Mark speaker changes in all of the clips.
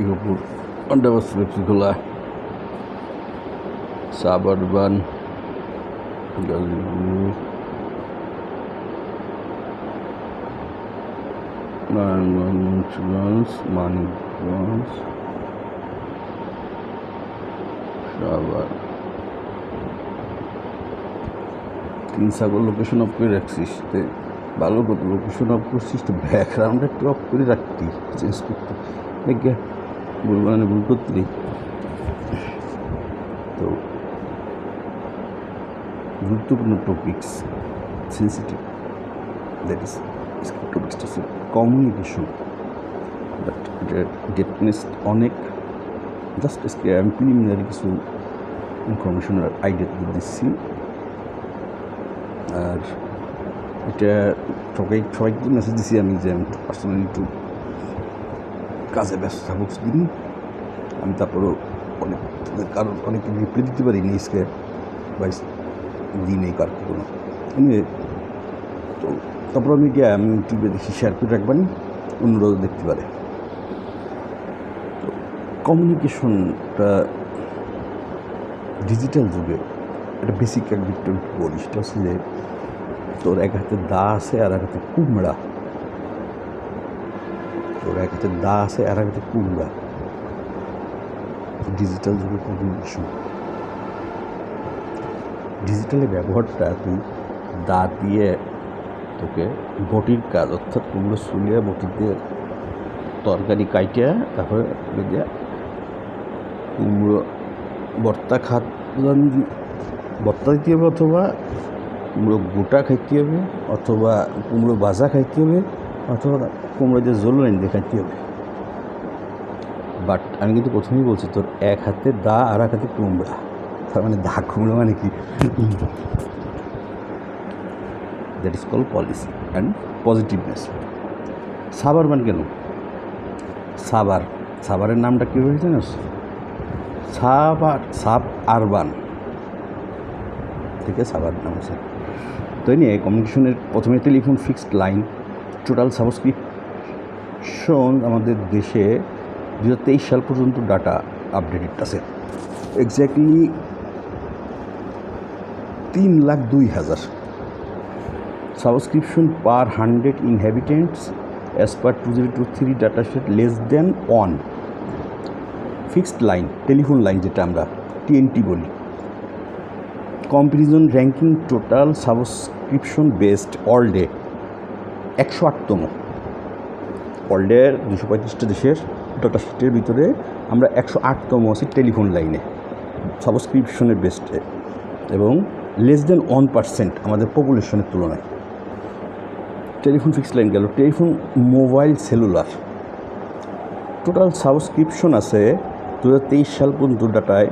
Speaker 1: ইগোপুর underpass Lakshmikhola suburban Gazipur Narayanganj Munshiganj Manikganj Savar তিন সাগর location of করে রাখছিস তে ভালো কত লোকেশন অফ করছিস তো ব্যাকগ্রাউন্ড একটু অফ করে রাখতি চেঞ্জ করতে দেখে ভুল মানে ভুল করতে তো গুরুত্বপূর্ণ টপিকস সেন্সিটিভ দ্যাট ইজ টপিকসটা হচ্ছে কমিউনিকেশন বাট এটার ডেপনেস অনেক জাস্ট আজকে আমি প্রিলিমিনারি কিছু ইনফরমেশন আর আইডিয়া দিচ্ছি আর এটা সবাইকে মেসেজ দিচ্ছি আমি যে আমি পার্সোনালি একটু কাজে ব্যস্ত থাকবো দিন আমি তারপরেও অনেক কারণ অনেক রিপ্লাই দিতে পারি নিউজকে বাইশ দিন এই কার কোনো এনিওয়ে তো তারপর মিডিয়া আমি ইউটিউবে দেখি শেয়ার করে রাখবেন অন্যরা দেখতে পারে তো কমিউনিকেশনটা ডিজিটাল যুগে একটা বেসিক একটু বলি সেটা হচ্ছে যে তোর এক হাতে দা আছে আর এক হাতে কুমড়া এক হাতে দা আছে আর এক হাতে কুমড়া ডিজিটাল যুগে কমিউনিকেশন ডিজিটালের ব্যবহারটা তুই দা দিয়ে তোকে বটির কাজ অর্থাৎ কুমড়ো চুলিয়া বটি দিয়ে তরকারি কাইটিয়া তারপরে দিয়ে কুমড়ো ভর্তা ভর্তা দিতে হবে অথবা কুমড়ো গোটা খাইতে হবে অথবা কুমড়ো ভাজা খাইতে হবে অথবা কুমড়ো দিয়ে জল লাইন দিয়ে খাইতে হবে বাট আমি কিন্তু প্রথমেই বলছি তোর এক হাতে দা আর এক হাতে কুমড়া তার মানে দা কুমড়ো মানে কি that is call policy and positiveness suburban কেন সাবারের নামটা কী হয়েছে জানিস সাব আরবান থেকে সাবার নাম আছে তাই নিয়ে কমিউনিকেশনের প্রথমে telephone fixed line total subscription আমাদের দেশে 2023 সাল পর্যন্ত ডাটা আপডেটেড আছে exactly 3,02,000 subscription per 100 inhabitants as per 2023 data set less than 1 fixed line telephone line যেটা আমরা টিএনটি বলি comparison ranking total subscription based all day 108তম অল ডে 235টা দেশের ডাটা সেটের ভিতরে আমরা 108তম আছি টেলিফোন লাইনে সাবস্ক্রিপশনের বেসডে এবং লেস দেন 1% আমাদের পপুলেশনের তুলনায় টেলিফোন ফিক্সড লাইন গেল telephone mobile cellular total subscription আছে 2023 সাল পর্যন্ত ডাটায়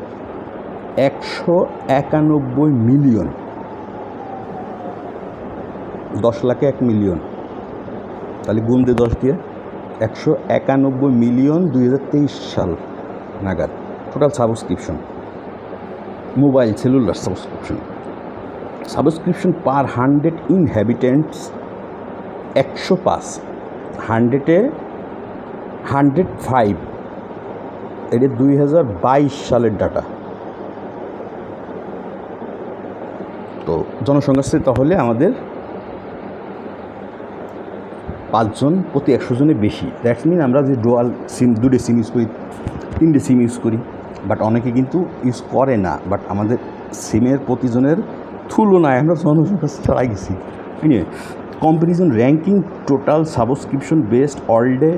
Speaker 1: 191 মিলিয়ন 10 লাখে 1 মিলিয়ন তাহলে গুণ দিয়ে 10 দিয়ে 191 মিলিয়ন 2023 সাল নাগাদ total subscription mobile cellular subscription per 100 inhabitants 105 100-এ 105 এটা 2022 সালের ডাটা তো জনসংখ্যা তাহলে আমাদের 5 জন প্রতি 100 জনের বেশি দ্যাটস মিন আমরা যে ডুয়াল সিম 2টে সিম ইউজ করি 3টে সিম ইউজ করি বাট অনেকে কিন্তু ইউজ করে না বাট আমাদের সিমের প্রতিজনের তুলনায় আমরা জনসংখ্যা ছাড়াই গেছি নিয়ে comparison ranking total subscription based all day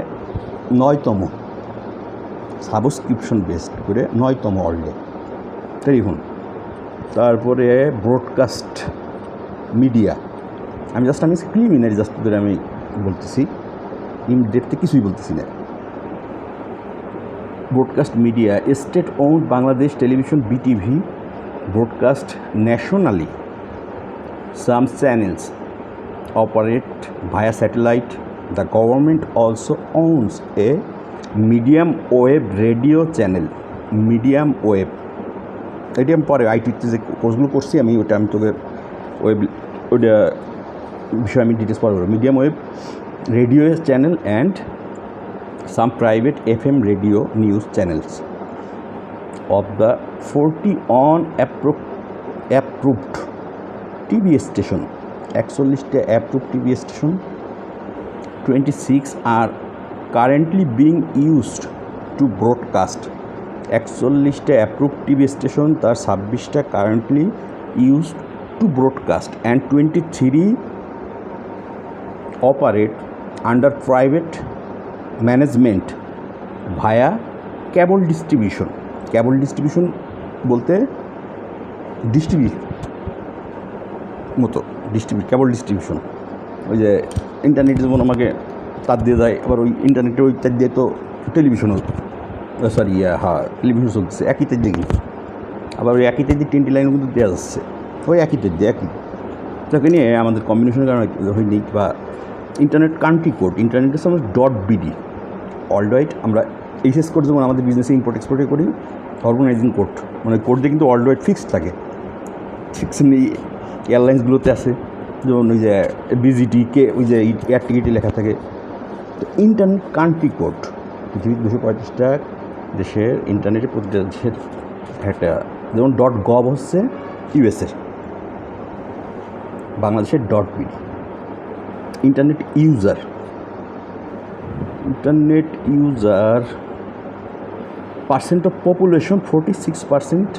Speaker 1: 9তম সাবস্ক্রিপশন বেসড করে 9তম অল ডে টেলিফোন তারপরে ব্রডকাস্ট মিডিয়া আমি প্রিলিমিনারি জাস্ট ধরে আমি বলতেছি ইন ডেপথে কিছুই বলতেছি না broadcast media state owned Bangladesh television BTV broadcast nationally some channels operate via satellite. The government also owns a medium wave radio channel. Medium wave এটা আমি পরে আইটিতে যে কোর্সগুলো করছি আমি তোকে ওয়েব ওইটা বিষয়ে আমি ডিটেলস পরে বলবো medium wave radio channel and some private FM radio news channels. Of the 40 on approved TV station, 41 approved TV station, 26 are currently being used to broadcast. 41 approved TV station তার 26টা currently used to broadcast and 23 operate under private management via cable distribution. Cable distribution বলতে কেবল distribution, ওই যে ইন্টারনেটে যেমন আমাকে তার দিয়ে দেয়, আবার ওই ইন্টারনেটের ওই তার দিয়ে তো টেলিভিশনও টেলিভিশন চলতেছে একই তার দিয়ে, আবার ওই একই তার দিয়ে 20 লাইনও কিন্তু দেওয়া যাচ্ছে, ওই একই তার দিয়ে একই তাকে নিয়ে আমাদের কম্বিনেশনের কারণে হয়নি। বা ইন্টারনেট কান্ট্রি কোড, ইন্টারনেট হচ্ছে আমরা .bd ওয়ার্ল্ড ওয়াইড, আমরা এইচএস কোড যেমন আমাদের বিজনেসে ইম্পোর্ট এক্সপোর্টে করি, অর্গানাইজিং কোড মানে কোড দিয়ে কিন্তু ওয়ার্ল্ড ওয়াইড ফিক্সড থাকে। ঠিক সেমনি এয়ারলাইন্সগুলোতে আছে, যেমন ওই যে বিজিটি কে ওই যে এয়ার টিকিটে লেখা থাকে। তো ইন্টারনেট কান্ট্রি কোড পৃথিবীর 235টা দেশের ইন্টারনেটে প্রতিটা দেশের একটা, যেমন .gov হচ্ছে ইউএসএ, বাংলাদেশের .bd। Internet user percent of population 46%,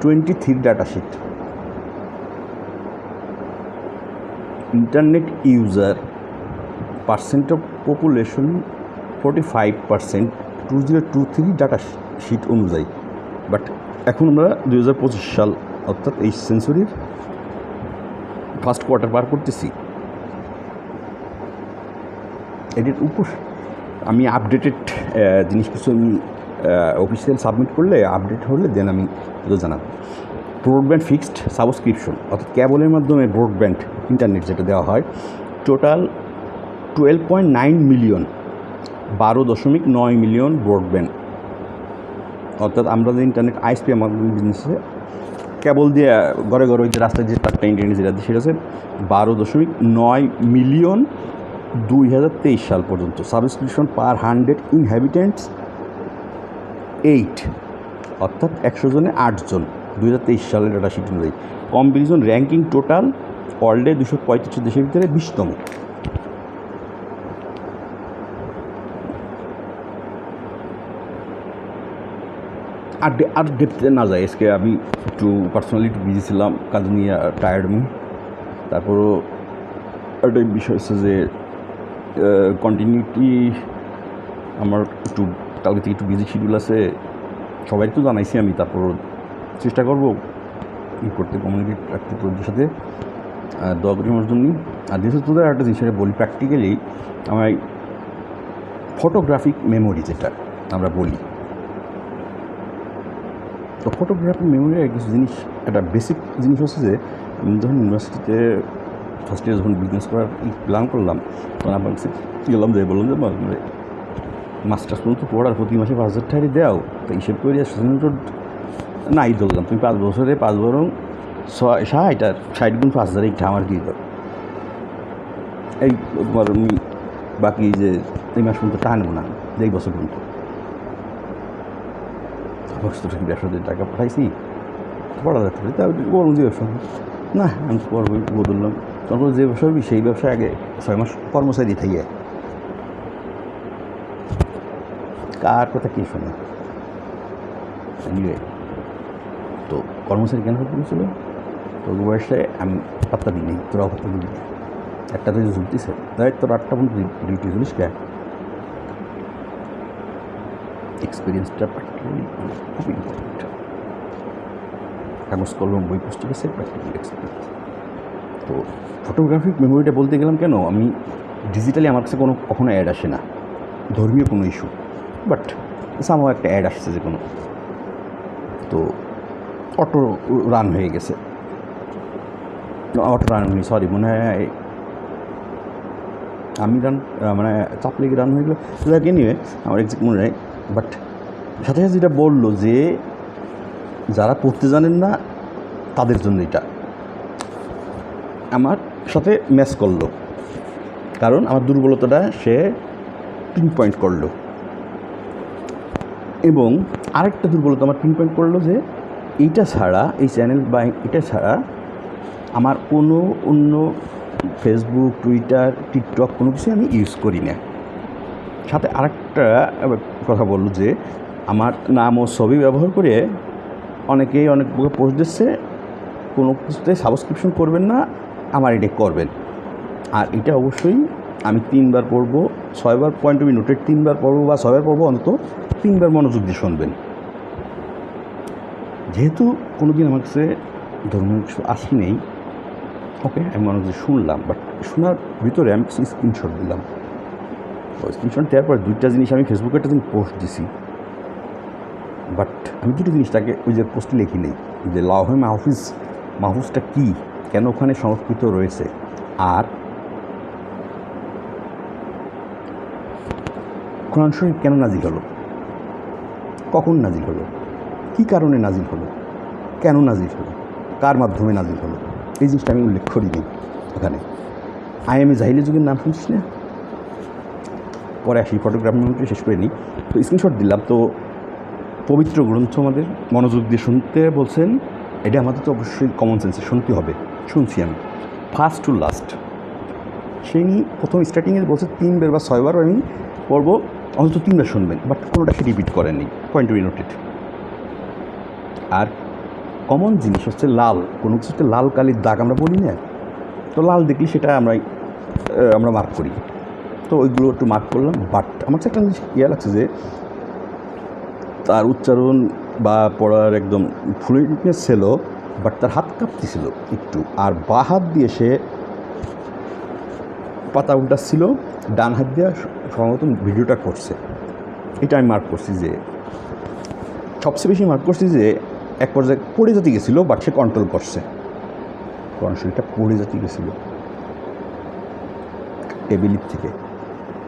Speaker 1: 23 data sheet. Internet user percent of population 45%, 2023 data sheet অনুযায়ী। বাট এখন আমরা 2025 সাল অর্থাৎ এই সেঞ্চুরির ফার্স্ট কোয়ার্টার পার করতেছি। এটির উপর আমি আপডেটেড জিনিস কিছু আমি অফিসিয়াল সাবমিট করলে আপডেট হলে দেন আমি তো জানাবো। ব্রডব্যান্ড ফিক্সড সাবস্ক্রিপশন অর্থাৎ ক্যাবলের মাধ্যমে ব্রডব্যান্ড ইন্টারনেট যেটা দেওয়া হয়, টোটাল 12.9 মিলিয়ন, 12.9 মিলিয়ন ব্রডব্যান্ড। অর্থাৎ আমরা যে ইন্টারনেট আইএসপি আমাদের বিজনেসে কেবল দিয়ে ঘরে ঘরে ওই যে রাস্তায় যে তারটা ইন্টারনেট যেটা সেটা হচ্ছে 12.9 মিলিয়ন 2023 সাল পর্যন্ত। সাবস্ক্রিপশন পার 100 ইনহ্যাবিটেন্টস 8, অর্থাৎ 100 জনে 8 জন 2023 সালের ডাটা শিট অনুযায়ী। কম্পারিজন র্যাঙ্কিং টোটাল ওয়ার্ল্ডে 235 দেশের ভিতরে 20তম। আর ডেপথে না যায়, আজকে আমি একটু পার্সোনালি একটু বিজি ছিলাম, কাজ নিয়ে টায়ার্ড আমি। তারপরও একটা বিষয় হচ্ছে যে কন্টিনিউটি আমার একটু কালকে থেকে একটু বিজি শিডিউল আছে, সবাই তো জানাইছি আমি। তারপরও চেষ্টা করবো ই করতে, কমিউনিকেট রাখতে তোদের সাথে, দোয়া করি আমার জন্য। আর যেহেতু তোদের একটা জিনিস বলি, প্র্যাকটিক্যালি আমার ফটোগ্রাফিক মেমোরি যেটা আমরা বলি, তো ফটোগ্রাফিক মেমোরি কিছু জিনিস, একটা বেসিক জিনিস হচ্ছে যে আমি যখন ইউনিভার্সিটিতে ফার্স্ট ইয়ার যখন বিজনেস করার প্ল্যান করলাম, তখন আমার কাছে গেলাম যে বললাম যে মাস্টার্স পর্যন্ত পড়ার প্রতি মাসে 5,000 টাকা দেও, তো হিসেব করে নাই ধরলাম, তুমি 5 বছরে 5 বরং 60 আর 60 গুণ 5,000 এইটা আমার কী দাও, এই তোমার আমি বাকি যে এই মাস পর্যন্ত টাকা নেবো না, এই বছর পর্যন্ত কি ব্যবসাতে টাকা পাঠাইছি পড়া যাচ্ছে, তা বলুন যে ব্যবসা না আমি পড়বো বদললাম। তখন যে ব্যবসা করবি সেই ব্যবসায় আগে 6 মাস কর্মচারী থাকে, কার কথা কী শোনে। তো কর্মচারী কেন করতে গেছিল, তোর বয়সে আমি পাত্তা দিই নেই, তোরাও পাত্তা দিবি না, একটা তো ঝুলতেছে তাই তোর 8টা পর্যন্ত ডিউটি ঝুলিস কে। এক্সপিরিয়েন্সটা প্র্যাকটিক্যালি খুব ইম্পর্টেন্ট। কাগজ কলম বই পুস্তকের প্র্যাকটিক্যাল এক্সপিরিয়েন্স। তো ফটোগ্রাফিক মেমোরিটা বলতে গেলাম কেন, আমি ডিজিটালি আমার কাছে কখনো অ্যাড আসে না, ধর্মীয় কোনো ইস্যু, বাট সামও একটা অ্যাড আসছে যে কোনো, তো অটো রান হয়ে গেছে, সরি মনে হয় আমি মানে চাপ লেগে রান হয়ে গেলো, সেটাকে নিয়ে আমার এক্সাক্ট মনে হয়। বাট সাথে সাথে যেটা বললো যে যারা পড়তে জানেন না তাদের জন্য এটা আমার সাথে ম্যাচ করলো, কারণ আমার দুর্বলতাটা সে পিন পয়েন্ট করলো। এবং আরেকটা দুর্বলতা আমার পিন পয়েন্ট করলো যে এইটা ছাড়া, এই চ্যানেল বা এটা ছাড়া আমার কোনো অন্য ফেসবুক, টুইটার, টিকটক কোনো কিছু আমি ইউজ করি না। সাথে আরেকটা কথা বললো যে আমার নাম ও ছবি ব্যবহার করে অনেকেই অনেক পোস্ট দিচ্ছে, কোনো কিছুতে সাবস্ক্রিপশন করবেন না, আমার এটা করবেন। আর এটা অবশ্যই আমি 3 বার পড়বো, 6 বার পয়েন্ট টু বি নোটেড, 3 বার পড়বো বা 6 বার পড়বো, অন্তত 3 বার মনোযোগ দিয়ে শুনবেন। যেহেতু কোনো দিন আমার কাছে ধর্মীয় কিছু আসি নেই, ওকে, আমি মনোযোগ দিয়ে শুনলাম, বাট শোনার ভিতরে আমি কিছু স্ক্রিনশট দিলাম। ওই স্ক্রিনশট দেওয়ার পর 2টা জিনিস আমি ফেসবুকে একটা দিন পোস্ট দিছি, বাট আমি 2টো জিনিসটাকে ওই যে পোস্টে লিখি নেই যে লাউহে মাহফুজটা কী, কেন ওখানে সংস্কৃত রয়েছে, আর কোরআন শরীফ কেন নাজিল হলো, কখন নাজিল হলো, কী কারণে নাজিল হলো, কেন নাজিল হলো, কার মাধ্যমে নাজিল হলো, এই জিনিসটা আমি উল্লেখ করিনি ওখানে। আইএমএ জাহিলি যুগের নাম শুনছিস না? পরে আসি, ফটোগ্রাফি মোমেন্টে শেষ করে নিই। তো স্ক্রিনশট দিলাম। তো পবিত্র গ্রন্থ আমাদের মনোযোগ দিয়ে শুনতে বলছেন, এটা আমাদের তো অবশ্যই কমন সেন্সে শুনতে হবে। শুনছি আমি ফার্স্ট টু লাস্ট। সেই নিয়ে প্রথম স্টার্টিংয়ে বলছে 3 বার বা 6 বার আমি পড়বো, অন্তত 3 বার শুনবেন, বাট কোনোটাকে রিপিট করেননি, পয়েন্ট টু বি নোটেড। আর কমন জিনিস হচ্ছে লাল, কোনো কিছুতে লাল কালির দাগ আমরা বলি না, তো লাল দেখলে সেটা আমরা মার্ক করি, তো ওইগুলো একটু মার্ক করলাম। বাট আমার কাছে একটা জিনিস ইয়ে লাগছে যে তার উচ্চারণ বা পড়ার একদম ফ্লুইডনেস ছিল, বাট তার হাত কাঁপতেছিল একটু, আর বা হাত দিয়ে সে পাতা উল্টাচ্ছিল, ডান হাত দিয়ে সম্ভবত ভিডিওটা করছে। এটা আমি মার্ক করছি, যে সবচেয়ে বেশি মার্ক করছি যে এক পর্যায়ে পড়ে যেতে গেছিলো, বাট সে কন্ট্রোল করছে, কারণ শরীরটা পড়ে যেতে গেছিলো টেবিলের থেকে।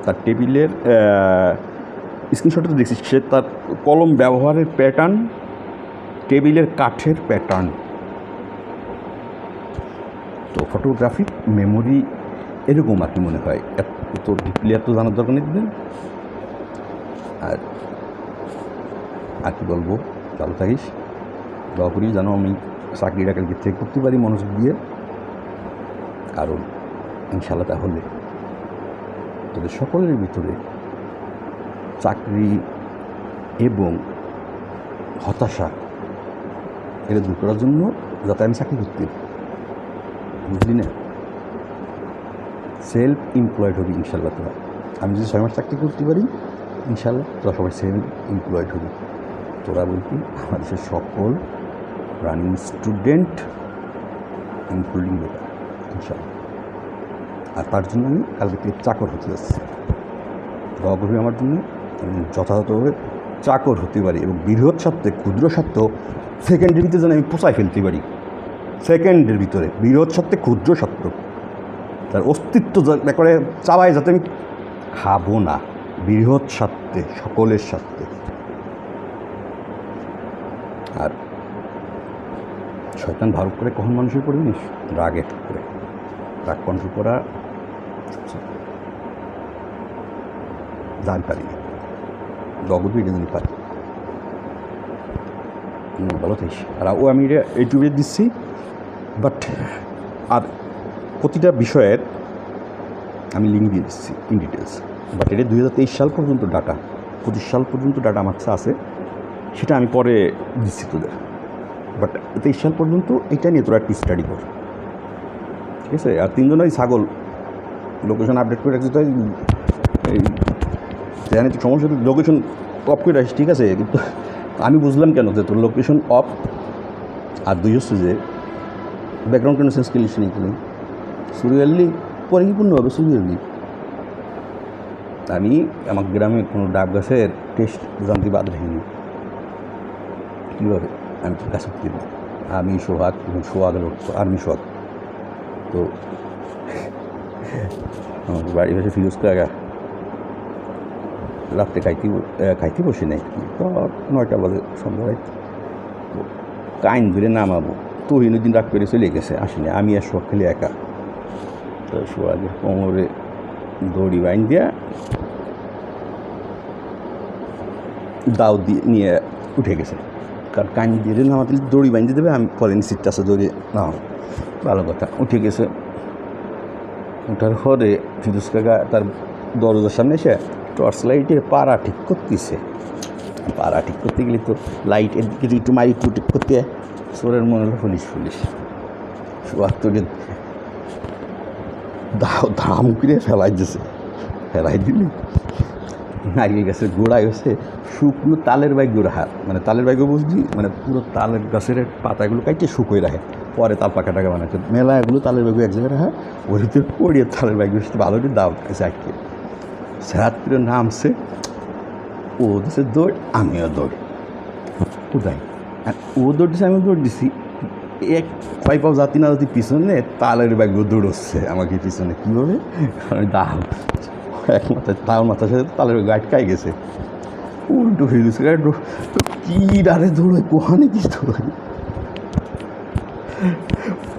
Speaker 1: তার টেবিলের স্ক্রিনশটে তো দেখছি সে তার কলম ব্যবহারের প্যাটার্ন, টেবিলের কাঠের প্যাটার্ন। তো ফটোগ্রাফিক মেমোরি এরকম আর কি মনে হয়, এত ডিপলি এত জানার দরকার নেই দিবেন। আর কি বলবো, ভালো থাকিস, দোয়া করি যেন আমি চাকরিটা কালকে থেকে করতে পারি মনোযোগ দিয়ে, কারণ ইনশাল্লাহ তাহলে তোদের সকলের ভিতরে চাকরি এবং হতাশা এটা দূর করার জন্য যাতে আমি চাকরি করতে, বুঝলি না, সেলফ এমপ্লয়েড হবি ইনশাল্লাহ তোরা। আমি যদি 6 মাস চাকরি করতে পারি ইনশাল্লাহ তোরা সবাই সেলফ এমপ্লয়েড হবি। তোরা বলবি আমার দেশের সকল রানিং স্টুডেন্ট ইনক্লুডিং বেকার ইনশাল্লাহ। আর তার জন্য আমি কালকে থেকে চাকর হতে যাচ্ছি, দোয়া করবি আমার জন্য আমি যথাযথভাবে চাকর হতে পারি, এবং বৃহৎ স্বার্থে ক্ষুদ্র স্বার্থ সেকেন্ডের ভিতরে যেন আমি পোষায় ফেলতে পারি, সেকেন্ডের ভিতরে বৃহৎ স্বার্থে ক্ষুদ্র স্বার্থ তার অস্তিত্ব করে চাওয়ায় যাতে আমি খাবো না, বৃহৎ স্বার্থে সকলের স্বার্থে। আর শয়তান ভারত করে কখন মানুষের পড়ে জিনিস রাগে করে, রাগ কন্ট্রোল করা জান পারি, জগৎ এটা জানি পারি। ভালো থাকিস। আর আমি এটা ইউটিউবে দিচ্ছি, বাট আর প্রতিটা বিষয়ের আমি লিঙ্ক দিয়ে দিচ্ছি ইন ডিটেলস, বাট এটা 2023 সাল পর্যন্ত ডাটা, 25 সাল পর্যন্ত ডাটা আমার কাছে আছে, সেটা আমি পরে দিচ্ছি তোদের। বাট 23 সাল পর্যন্ত এটা নিয়ে তোরা একটু স্টাডি কর, ঠিক আছে? আর 3জনই ছাগল লোকেশন আপডেট করে রাখছি, তাই এই জানি তো সমস্যা, লোকেশন অফ করে রাখিস, ঠিক আছে? কিন্তু আমি বুঝলাম কেন যে তোর লোকেশন অফ। আর 2 হচ্ছে যে ব্যাকগ্রাউন্ড কেন সেন্স করলিস নেই, তুমি সিরিয়ালি পরে কি পূর্ণ হবে সিরিয়ালি। আমি আমার গ্রামে কোনো ডাব গাছের টেস্ট জানতে বাদ রাখিনি, কীভাবে আমি তো গাছ উঠতে না, আমি সোহাগ সোহাগের আর্মি সোহাগ। তো আমার বাড়ি ভাষা ফিরোজ কাকা রাত্রে খাইতে বসে নাই, তো 9টা বাজে সন্ধ্যা রাত, তো কাইন ধরে নামাবো, তো দিন রাগ করে চলে গেছে, আসেনি, আমি আর সোহাগ খেলে একা। তো সোহাগের কোমরে দড়ি বাইন দিয়া দাও দিয়ে নিয়ে উঠে গেছে, কারণ কান দিয়ে নামাতে দড়ি বাঁধতে দেবে, আমি পরে সিটটা আছে দড়ি নাও, ভালো কথা। উঠে গেছে, ওঠার পরে ফিরোজ কাকা তার দরজার সামনে এসে টর্চ লাইটে পাড়া ঠিক করতেছে। পাড়া ঠিক করতে গেলে তো লাইটের দিকে একটু মারি একটু ঠিক করতে চোরের মনে হলো পুলিশ তোকে ধাম করে ফেলাই দিছে। ফেলাই দিলি নারিকেল গাছের গোড়ায় হচ্ছে শুকনো তালের বাইক গোড়া, মানে তালের বাইকও বুঝলি, মানে পুরো তালের গাছের পাতাগুলো কাটিয়ে শুকোয় রাখে, পরে তাল পাকা টাকা বানাচ্ছে মেলা, এগুলো তালের বাইক এক জায়গায় রাখা, ওর ভিতরে পড়িয়ে তালের বাইকগুলো ভালো করে দাও খাইছে আটকে রাত্রে নামছে। ও দিচ্ছে দৌড়, আমিও দৌড়, কোথায় ও দৌড় দিছে আমিও দৌড় দিছি, এক কয় পাও জাতি না জাতি পিছনে তালের ব্যাগগুলো দৌড়চ্ছে আমাকে পিছনে, কীভাবে আমি দাও এক মাথায় তাল মাথার সাথে তালের ব্যাগ আটকাই গেছে, উল্টো হয়ে গেছে। কী ডারে দৌড়োয়, কোহানে কি দৌড়োয়,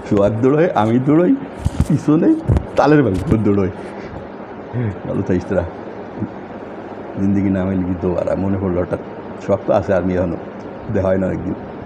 Speaker 1: সোয়ার দৌড়োয়, আমি দৌড়োই পিছনে, তালের ব্যাগগুলো দৌড়োয়। ভালো থাইস তোরা, জিন্দিগি নামে লিখি তো আর মনে পড়লো হঠাৎ, শখ তো আছে আর মেয়ে এখনো দেখা হয় না একদিন।